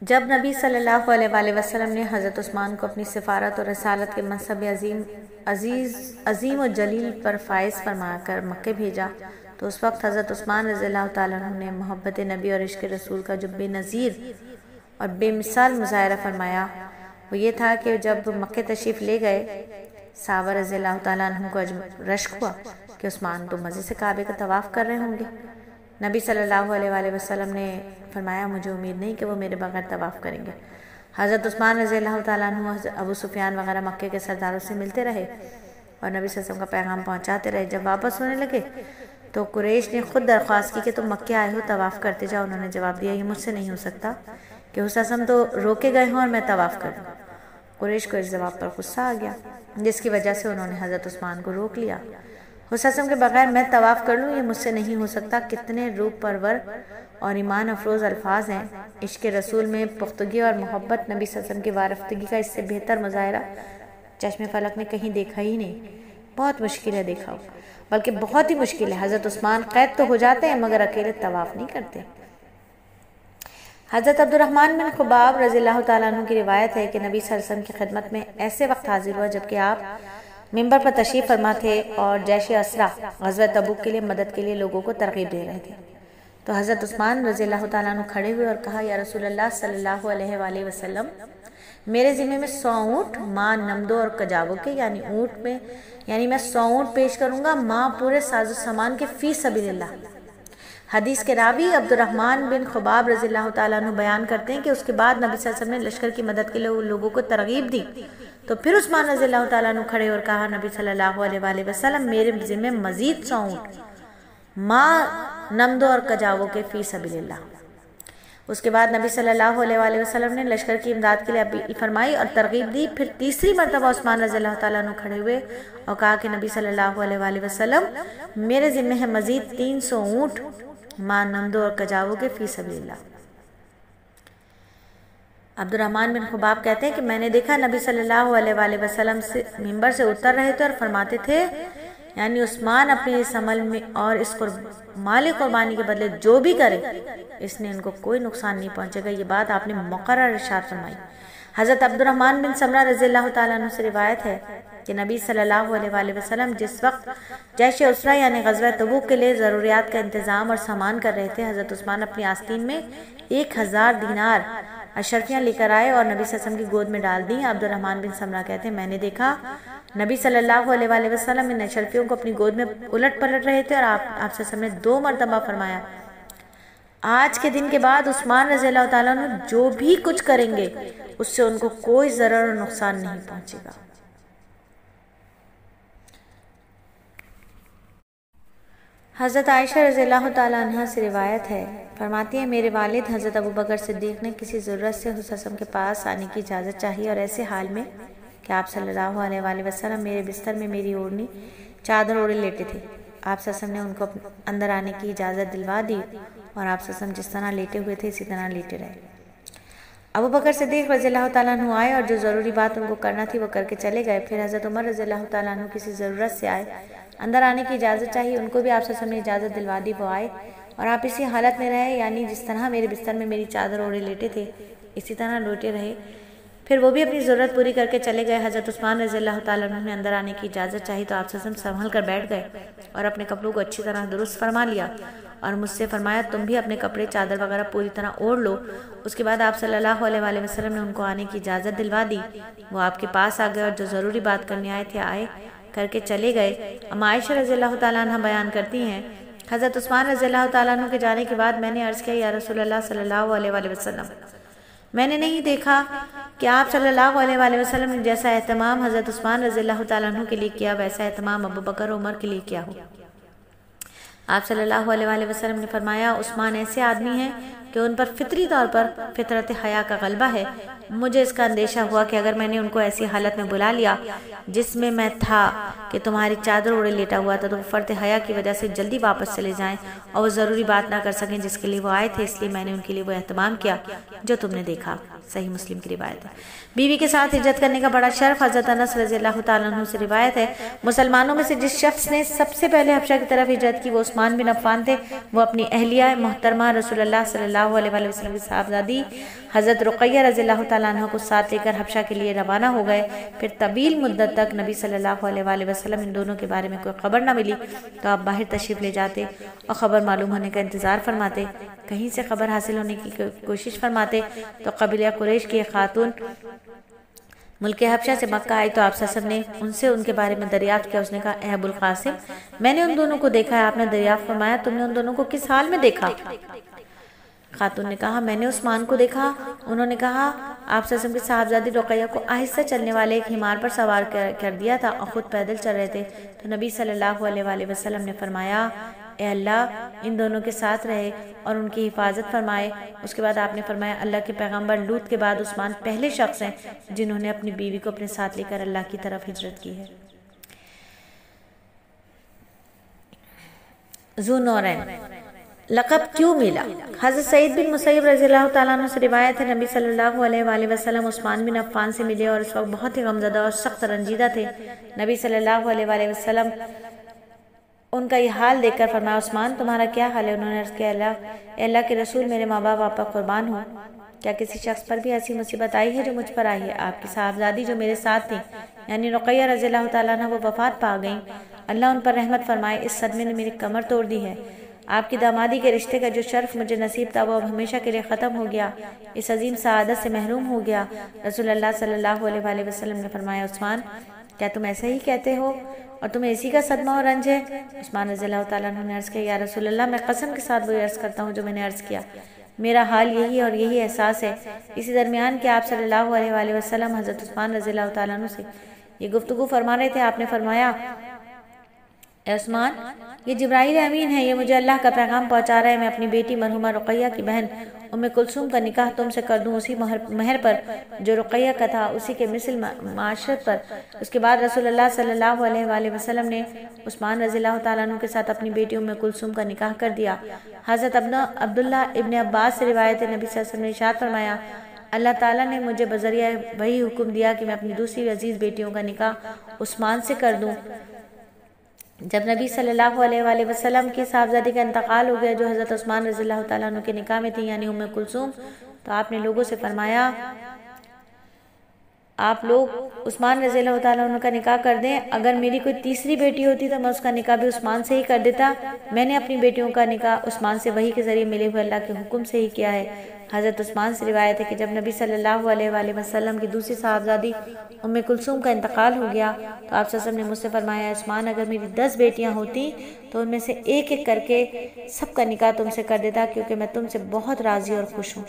جب نبی صلی اللہ علیہ وآلہ وسلم نے حضرت عثمان کو اپنی سفارت اور رسالت کے منصب عظیم و جلیل پر فائز فرما کر مکے بھیجا تو اس وقت حضرت عثمان رضی اللہ تعالیٰ عنہ نے محبت نبی اور عشق رسول کا جو بے نظیر اور بے مثال مظاہرہ فرمایا وہ یہ تھا کہ جب مکے تشریف لے گئے صحابہ رضی اللہ تعالیٰ عنہ کو رشک ہوا کہ عثمان تو مزے سے کعبے کا طواف کر رہے ہوں گے۔ نبی صلی اللہ علیہ وآلہ وسلم نے فرمایا مجھے امید نہیں کہ وہ میرے بغیر طواف کریں گے۔ حضرت عثمان رضی اللہ تعالیٰ عنہ ابو سفیان وغیرہ مکے کے سرداروں سے ملتے رہے اور نبی صلی اللہ علیہ وسلم کا پیغام پہنچاتے رہے۔ جب واپس ہونے لگے تو قریش نے خود درخواست کی کہ تم مکے آئے ہو طواف کرتے جاؤ۔ انہوں نے جواب دیا یہ مجھ سے نہیں ہو سکتا کہ حسن تو روکے گئے ہوں اور میں طواف کر دوں۔ قریش کو اس جواب پر غصہ آ گیا جس کی وجہ سے انہوں نے حضرت عثمان کو روک لیا۔ حسن کے بغیر میں طواف کر لوں یہ مجھ سے نہیں ہو سکتا۔ کتنے روح پرور اور ایمان افروز الفاظ ہیں۔ عشق رسول میں پختگی اور محبت نبی صلی اللہ علیہ وسلم کی وارفتگی کا اس سے بہتر مظاہرہ چشم فلک نے کہیں دیکھا ہی نہیں۔ بہت مشکل ہے دیکھا ہو، بلکہ بہت ہی مشکل ہے۔ حضرت عثمان قید تو ہو جاتے ہیں مگر اکیلے طواف نہیں کرتے۔ حضرت عبد الرحمن بن خباب رضی اللہ تعالیٰ عنہ کی روایت ہے کہ نبی صلی اللہ علیہ وسلم کی خدمت میں ایسے وقت حاضر ہوا جبکہ آپ منبر پر تشریف فرما تھے اور جیش اسرا غزوہ تبوک کے لیے مدد کے لیے لوگوں کو ترغیب دے رہے تھے۔ تو حضرت عثمان رضی اللہ تعالیٰ عنہ کھڑے ہوئے اور کہا یا رسول اللہ صلی اللہ علیہ وآلہ وسلم میرے ذمہ میں 100 اونٹ ماں نمدو اور کجاووں کے یعنی میں 100 اونٹ پیش کروں گا ماں پورے ساز و سامان کے فی سبیل اللہ۔ حدیث کے راوی عبد الرحمن بن خباب رضی اللہ تعالیٰ عنہ بیان کرتے ہیں کہ اس کے بعد نبی صلی اللہ علیہ وسلم نے لشکر کی مدد کے لیے لوگوں کو ترغیب دی تو پھر عثمان رضی اللہ تعالیٰ عنہ کھڑے اور کہا نبی صلی اللہ علیہ وآلہ وسلم میرے ذمہ مزید 100 اونٹ ماں نمدو اور کجاووں کے فی سبیل اللہ۔ اس کے بعد نبی صلی اللہ علیہ وآلہ وسلم نے لشکر کی امداد کے لیے اپیل فرمائی اور ترغیب دی۔ پھر تیسری مرتبہ عثمان رضی اللہ تعالیٰ عنہ کھڑے ہوئے اور کہا کہ نبی صلی اللہ علیہ وآلہ وسلم میرے ذمہ ہے مزید 300 اونٹ ماں نمدو اور کجاووں کے فی سبیل اللہ۔ عبد الرحمن بن خباب کہتے ہیں کہ میں نے دیکھا نبی صلی اللہ علیہ وآلہ وسلم سے منبر سے اتر رہے تھے اور فرماتے تھے یعنی عثمان اپنے اس عمل میں اور اس مال قربانی کے بدلے جو بھی کرے اس نے ان کو کوئی نقصان نہیں پہنچے گا۔ یہ بات آپ نے مقرر ارشاد فرمائی۔ حضرت عبد الرحمن بن سمرہ رضی اللہ تعالیٰ عنہ سے روایت ہے کہ نبی صلی اللہ علیہ وآلہ وسلم جس وقت جیش اسرا یعنی غزوہ تبوک کے لیے ضروریات کا انتظام اور سامان کر رہے تھے حضرت عثمان اپنی آستین میں 1000 دینار اشرفیاں لے کر آئے اور نبی صلی اللہ علیہ وسلم کی گود میں ڈال دیں۔ عبد الرحمن بن سمرہ کہتے ہیں میں نے دیکھا نبی صلی اللہ علیہ وآلہ وسلم ان اشرفیوں کو اپنی گود میں الٹ پلٹ رہے تھے اور آپ صلی اللہ علیہ وسلم نے 2 مرتبہ فرمایا آج کے دن کے بعد عثمان رضی اللہ تعالیٰ عنہ جو بھی کچھ کریں گے اس سے ان کو کوئی ضرر اور نقصان نہیں پہنچے گا۔ حضرت عائشہ رضی اللہ تعالیٰ عنہ سے روایت ہے فرماتی ہیں میرے والد حضرت ابو بکر صدیق نے کسی ضرورت سے حسن کے پاس آنے کی اجازت چاہی اور ایسے حال میں کہ آپ صلی اللہ علیہ وآلہ وسلم میرے بستر میں میری اوڑھنی چادر اوڑھے لیٹے تھے۔ آپ صلی اللہ علیہ وسلم نے ان کو اندر آنے کی اجازت دلوا دی اور آپ صلی اللہ علیہ وسلم جس طرح لیٹے ہوئے تھے اسی طرح لیٹے رہے۔ ابو بکر صدیق رضی اللہ تعالیٰ عنہ آئے اور جو ضروری بات ان کو کرنا تھی وہ کر کے چلے گئے۔ پھر حضرت عمر رضی اللہ تعالیٰ عنہ کسی ضرورت سے آئے، اندر آنے کی اجازت چاہیے، ان کو بھی آپ صلی اللہ علیہ وسلم نے اجازت دلوا دی، وہ آئے اور آپ اسی حالت میں رہے یعنی جس طرح میرے بستر میں میری چادر اوڑھے لیٹے تھے اسی طرح لیٹے رہے۔ پھر وہ بھی اپنی ضرورت پوری کر کے چلے گئے۔ حضرت عثمان رضی اللہ تعالیٰ عنہ نے اندر آنے کی اجازت چاہی تو آپ صلی اللہ علیہ وسلم سنبھل کر بیٹھ گئے اور اپنے کپڑوں کو اچھی طرح درست فرما لیا اور مجھ سے فرمایا تم بھی اپنے کپڑے چادر وغیرہ پوری طرح اوڑھ لو۔ اس کے بعد آپ صلی اللہ علیہ وآلہ وسلم نے ان کو آنے کی اجازت دلوا دی، وہ آپ کے پاس آ گئے اور جو ضروری بات کرنے آئے تھے آئے کر کے چلے گئے۔ اما عائشہ رضی اللہ تعالیٰ عنہ بیان کرتی ہیں حضرت عثمان رضی اللہ تعالیٰ عنہ کے جانے کے بعد میں نے عرض کیا یا رسول اللہ صلی اللہ علیہ وآلہ وسلم میں نے نہیں دیکھا کہ آپ صلی اللہ علیہ وآلہ وسلم نے جیسا اہتمام حضرت عثمان رضی اللہ تعالیٰ عنہ کے لیے کیا ویسا اہتمام ابو بکر و عمر کے لیے کیا ہو۔ آپ صلی اللہ علیہ وآلہ وسلم نے فرمایا عثمان ایسے آدمی ہیں کہ ان پر فطری طور پر فطرت حیا کا غلبہ ہے۔ مجھے اس کا اندیشہ ہوا کہ اگر میں نے ان کو ایسی حالت میں بلا لیا جس میں تھا کہ تمہاری چادر اوڑھے لیٹا ہوا تھا تو وہ فرط حیا کی وجہ سے جلدی واپس چلے جائیں اور وہ ضروری بات نہ کر سکیں جس کے لیے وہ آئے تھے، اس لیے میں نے ان کے لیے وہ اہتمام کیا جو تم نے دیکھا۔ صحیح مسلم کی روایت ہے۔ بیوی کے ساتھ ہجرت کرنے کا بڑا شرف حضرت انس رضی اللہ تعالیٰ عنہ سے روایت ہے مسلمانوں میں سے جس شخص نے سب سے پہلے حبشہ کی طرف ہجرت کی وہ عثمان بن عفان تھے۔ وہ اپنی اہلیہ محترمہ رسول اللہ صلی اللہ اللہ علیہ وآلہ وسلم کی صاحبزادی حضرت رقیہ رضی اللہ تعالیٰ عنہ کو ساتھ لے کر حبشہ کے لیے روانہ ہو گئے۔ پھر طویل مدت تک نبی صلی اللہ علیہ وآلہ وسلم ان دونوں کے بارے میں کوئی خبر نہ ملی تو آپ باہر تشریف لے جاتے اور خبر معلوم ہونے کا انتظار فرماتے۔ کہیں سے خبر حاصل ہونے کی کوشش فرماتے تو قبیلہ قریش کی ایک خاتون ملک حبشہ سے مکہ آئی تو آپ صلی اللہ علیہ وسلم نے ان سے ان کے بارے میں دریافت کیا۔ اس نے کہا اے ابو القاسم، میں نے ان دونوں کو دیکھا ہے۔ آپ نے دریافت فرمایا تم نے ان دونوں کو کس حال میں دیکھا؟ خاتون نے کہا میں نے عثمان کو دیکھا۔ انہوں نے کہا آپ صلی اللہ علیہ وسلم کی صاحبزادی رقیہ کو آہستہ چلنے والے ایک حمار پر سوار کر دیا تھا اور خود پیدل چل رہے تھے تو نبی صلی اللہ علیہ وآلہ وسلم نے فرمایا اے اللہ ان دونوں کے ساتھ رہے اور ان کی حفاظت فرمائے۔ اس کے بعد آپ نے فرمایا اللہ کے پیغمبر لوط کے بعد عثمان پہلے شخص ہیں جنہوں نے اپنی بیوی کو اپنے ساتھ لے کر اللہ کی طرف ہجرت کی ہے۔ ذو نورین لقب کیوں ملا؟ حضرت سعید بن مسیب رضی اللہ تعالیٰ عنہ سے روایت ہے نبی صلی اللہ علیہ وآلہ وسلم عثمان بن عفان سے ملے اور اس وقت بہت ہی غمزدہ اور سخت رنجیدہ تھے۔ نبی صلی اللہ علیہ وآلہ وسلم ان کا یہ حال دیکھ کر فرمایا عثمان تمہارا کیا حال ہے؟ انہوں نے عرض کیا اے اللہ کے رسول میرے ماں باپ آپ پر قربان ہوں، کیا کسی شخص پر بھی ایسی مصیبت آئی ہے جو مجھ پر آئی ہے؟ آپ کی صاحبزادی جو میرے ساتھ تھی یعنی رقیہ رضی اللہ تعالیٰ عنہ وہ وفات پا گئیں، اللہ ان پر رحمت فرمائے۔ اس صدمے نے میری کمر توڑ دی ہے۔ آپ کی دامادی کے رشتے کا جو شرف مجھے نصیب تھا وہ اب ہمیشہ کے لیے ختم ہو گیا، اس عظیم سعادت سے محروم ہو گیا۔ رسول اللہ صلی اللہ علیہ وآلہ وسلم نے فرمایا عثمان کیا تم ایسا ہی کہتے ہو اور تمہیں اسی کا صدمہ اور رنج ہے؟ عثمان رضی اللہ تعالیٰ عنہ نے عرض کیا یا رسول اللہ میں قسم کے ساتھ وہی عرض کرتا ہوں جو میں نے عرض کیا، میرا حال یہی اور یہی احساس ہے۔ اسی درمیان کہ آپ صلی اللہ علیہ وآلہ وسلم حضرت عثمان رضی اللہ تعالیٰ عنہ سے یہ گفتگو فرما رہے تھے، آپ نے فرمایا اے عثمان یہ جبرائیل امین ہے، یہ مجھے اللہ کا پیغام پہنچا رہا ہے، میں اپنی بیٹی مرحومہ رقیہ کی بہن ام کلثوم کا نکاح تم سے کر دوں اسی مہر پر جو رقیہ کا تھا، اسی کے مثل معاشرت پر۔ اس کے بعد رسول اللہ صلی اللہ علیہ وآلہ وسلم نے عثمان رضی اللہ تعالیٰ عنہ کے ساتھ اپنی بیٹی ام کلثوم کا نکاح کر دیا۔ حضرت عبداللہ ابن عباس سے روایت ہے نبی صلی اللہ علیہ وسلم نے ارشاد فرمایا اللہ تعالیٰ نے مجھے بذریعہ وحی حکم دیا کہ میں اپنی دوسری عزیز بیٹیوں کا نکاح عثمان سے کر دوں۔ جب نبی صلی اللہ علیہ وآلہ وسلم کی صاحبزادی کا انتقال ہو گیا جو حضرت عثمان رضی اللہ تعالیٰ عنہ کے نکاح میں تھی یعنی ام کلثوم، تو آپ نے لوگوں سے فرمایا آپ لوگ عثمان رضی اللہ تعالیٰ عنہ کا نکاح کر دیں، اگر میری کوئی تیسری بیٹی ہوتی تو میں اس کا نکاح بھی عثمان سے ہی کر دیتا، میں نے اپنی بیٹیوں کا نکاح عثمان سے وحی کے ذریعے ملے ہوئے اللہ کے حکم سے ہی کیا ہے۔ حضرت عثمان سے روایت ہے کہ جب نبی صلی اللہ علیہ وآلہ وسلم کی دوسری صاحبزادی ام کلثوم کا انتقال ہو گیا تو آپ صلی اللہ علیہ وسلم نے مجھ سے فرمایا عثمان اگر میری 10 بیٹیاں ہوتی تو ان میں سے ایک ایک کر کے سب کا نکاح تم سے کر دیتا کیونکہ میں تم سے بہت راضی اور خوش ہوں۔